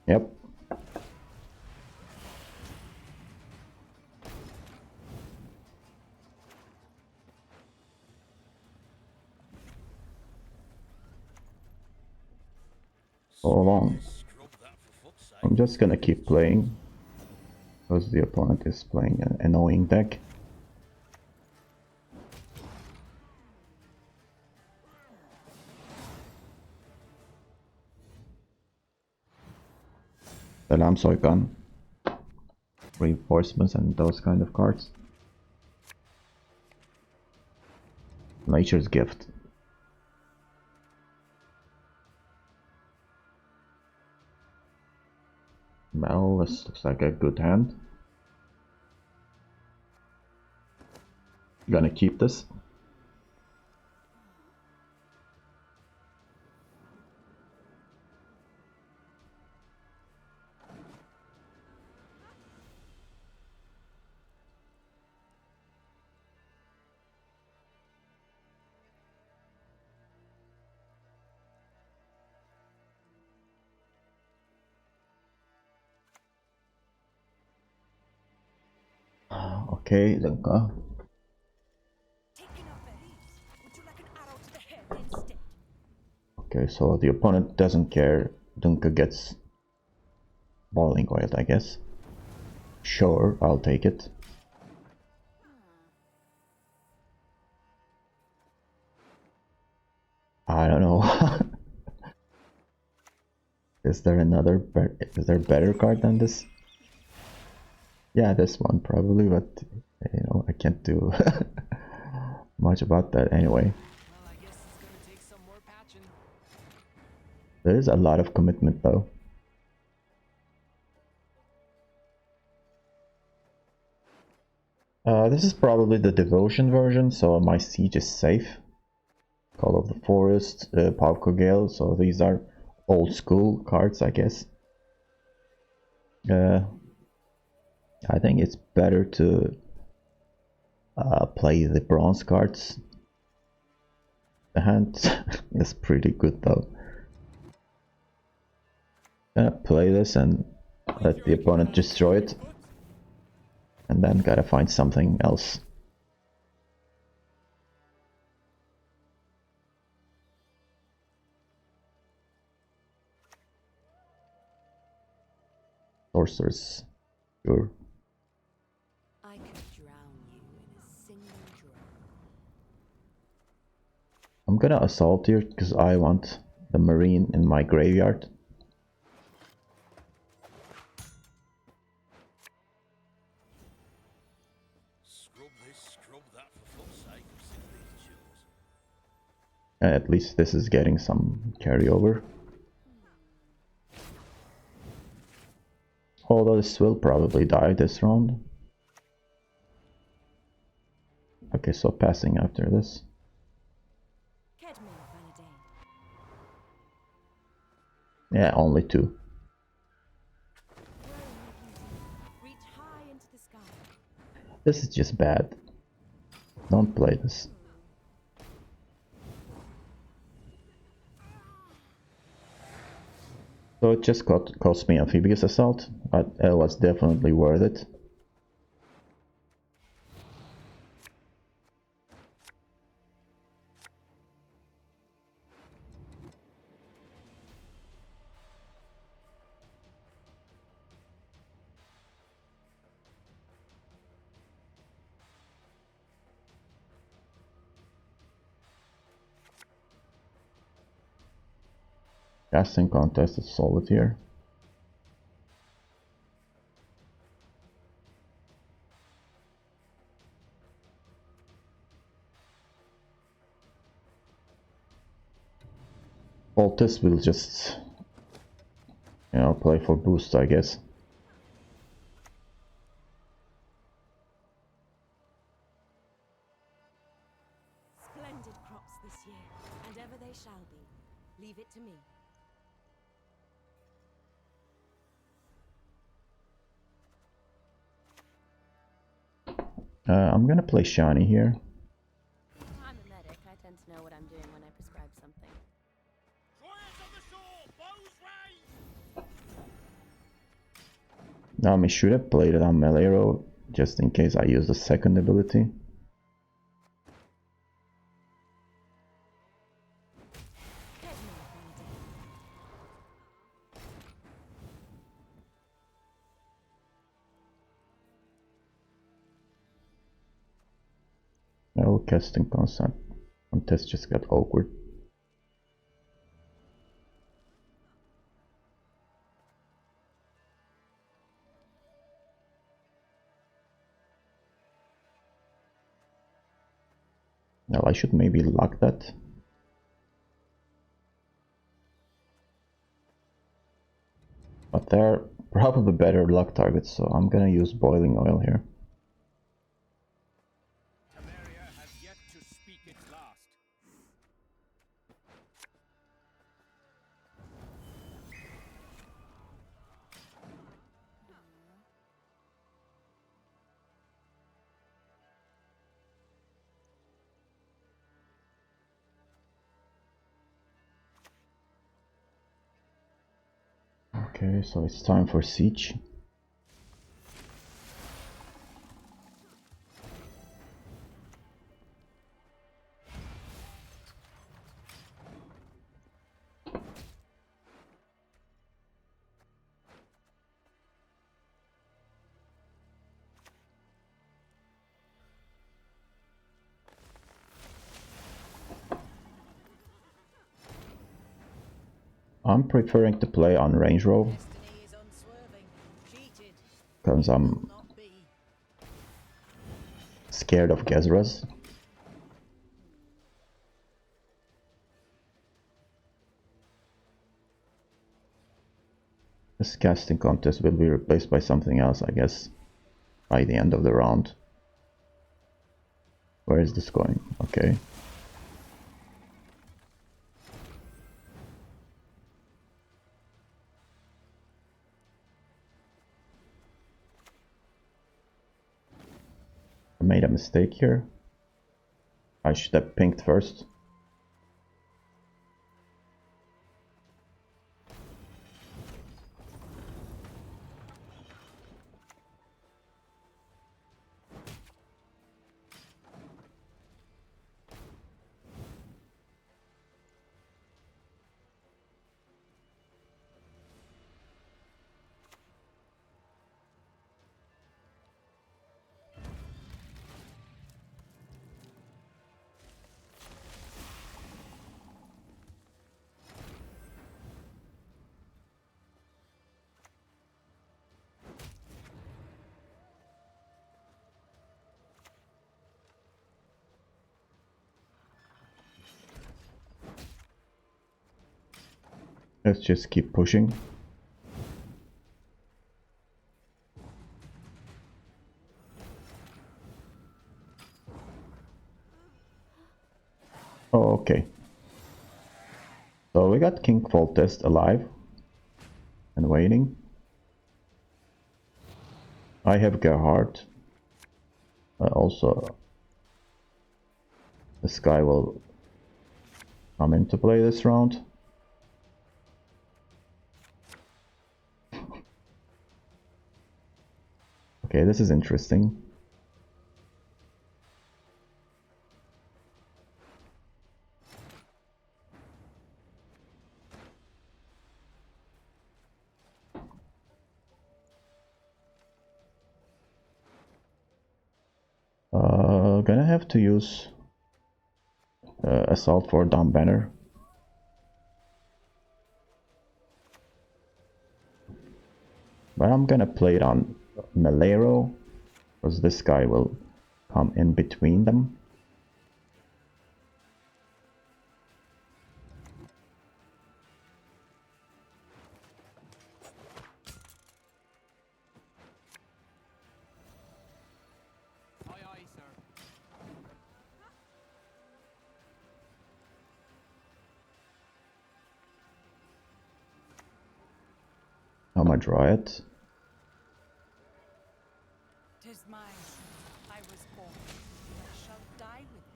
Yep. Hold on. Scrub that for fuck's sake. I'm just gonna keep playing because the opponent is playing an annoying deck. Salam Soykan. Reinforcements and those kind of cards. Nature's Gift. Well, this looks like a good hand. Gonna keep this. Okay, Lenka. Taken off at ease. Would you like an arrow to the head instead? Okay, so the opponent doesn't care. Dunka gets Boiling Oil, I guess. Sure, I'll take it. I don't know. Is there is there a better card than this? Yeah, this one probably, but you know, I can't do much about that anyway. Well, I guess it's gonna take some more patching. There is a lot of commitment though. This is probably the Devotion version, so my siege is safe. Call of the Forest, Pavko Gale, so these are old school cards, I guess. I think it's better to play the bronze cards. The hand is pretty good though. Gonna play this and let the opponent destroy it. And then gotta find something else. Sorceress, sure. I could drown you in a single drop. I'm gonna assault here because I want the Marine in my graveyard. Scrub this, scrub that for fuck's sake. I'm sick of these chores. At least this is getting some carryover. Although this will probably die this round. Okay, so passing after this. Kedmil Vanadane. Yeah, only 2. Reach high into the sky. This is just bad. Don't play this. So it just cost me amphibious assault, but it was definitely worth it. Casting contest is solid here. Voltis will just, you know, play for boost, I guess. Splendid crops this year, and ever they shall be. Leave it to me. I'm gonna play Shani here. I'm a medic. I tend to know what I'm doing when I prescribe something. I should have played it on melee row, just in case I use the second ability. No, casting contest just got awkward. Well, I should maybe lock that. But they're probably better luck targets, so I'm gonna use boiling oil here. Temeria has yet to speak its last. Okay, so it's time for Siege. I'm preferring to play on range row Destiny is unswerving. Cheated. because Will I'm not be. scared of Gezras. This casting contest will be replaced by something else, I guess, by the end of the round. Where is this going? Okay. I made a mistake here. I should have pinged first. Let's just keep pushing. Oh, okay. So we got King Foltest alive and waiting. I have Gerhard. Also, this guy will come into play this round. Okay, this is interesting. Gonna have to use assault for dumb banner. But I'm gonna play it on Melero, because this guy will come in between them. Aye, aye, sir. I'm a Dryad. Tis mine. I was born. I shall die with it.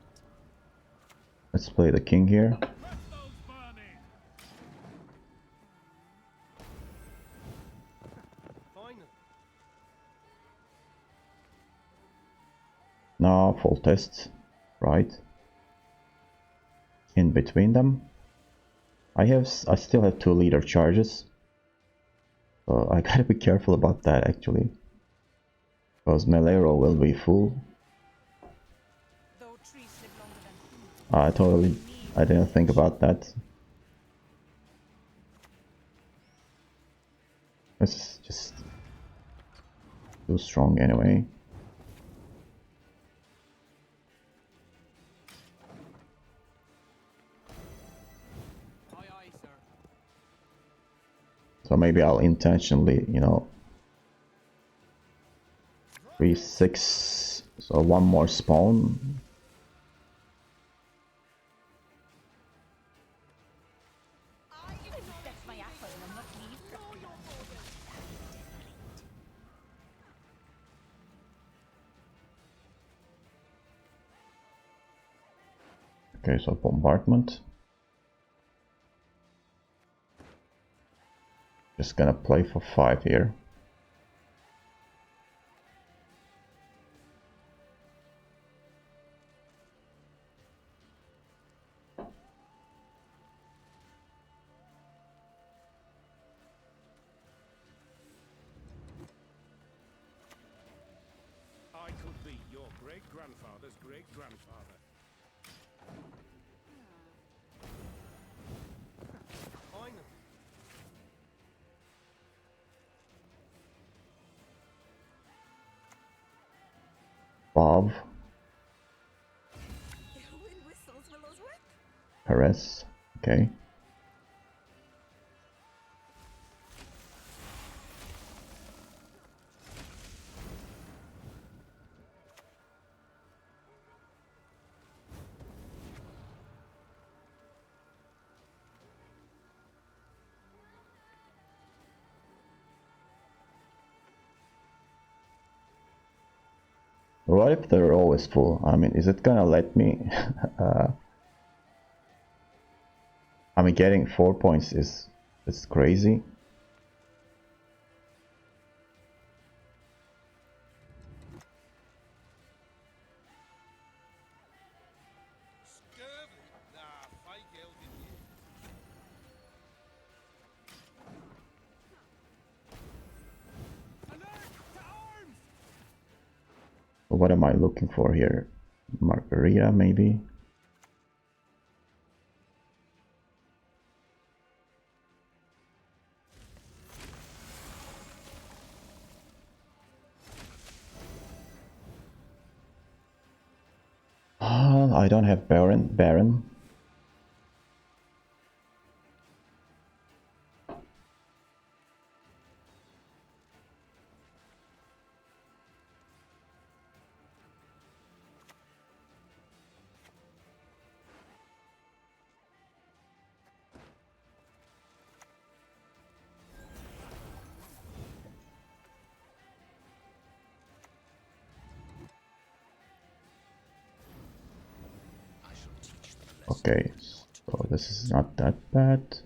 Let's play the king here. Final. Now full test, right? In between them. I still have 2 leader charges. So I gotta be careful about that actually. Because Melero will be full. Though trees live longer than humans, I didn't think about that. This is just too strong anyway. Aye, aye, sir. So maybe I'll intentionally, you know, 3-6, so 1 more spawn. that's my apple, and I'm not leaving. Okay, so bombardment. Just gonna play for 5 here. I could be your great-grandfather's great-grandfather. Final. Bob, The wind whistles, Willowsworth. Perez, okay. What if they're always full? I mean, is it gonna let me? I mean, getting 4 points is crazy. Scurvy? Nah, fake elven you. Alert! To arms! What am I looking for here? Margarita, maybe? I don't have Baron. I shall teach them a lesson. Okay, so this is not that bad.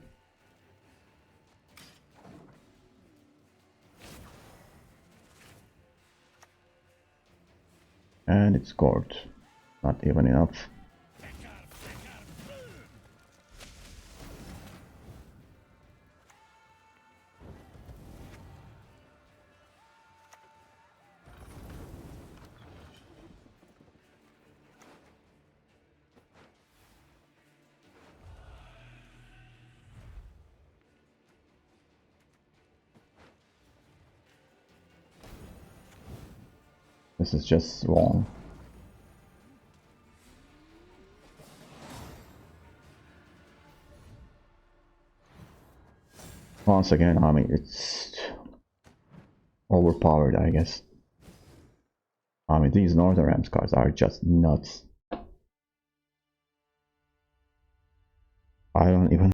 And it scored. Not even enough. This is just wrong. Once again, I mean, it's overpowered, I guess. I mean, these Northern Realms cards are just nuts. I don't even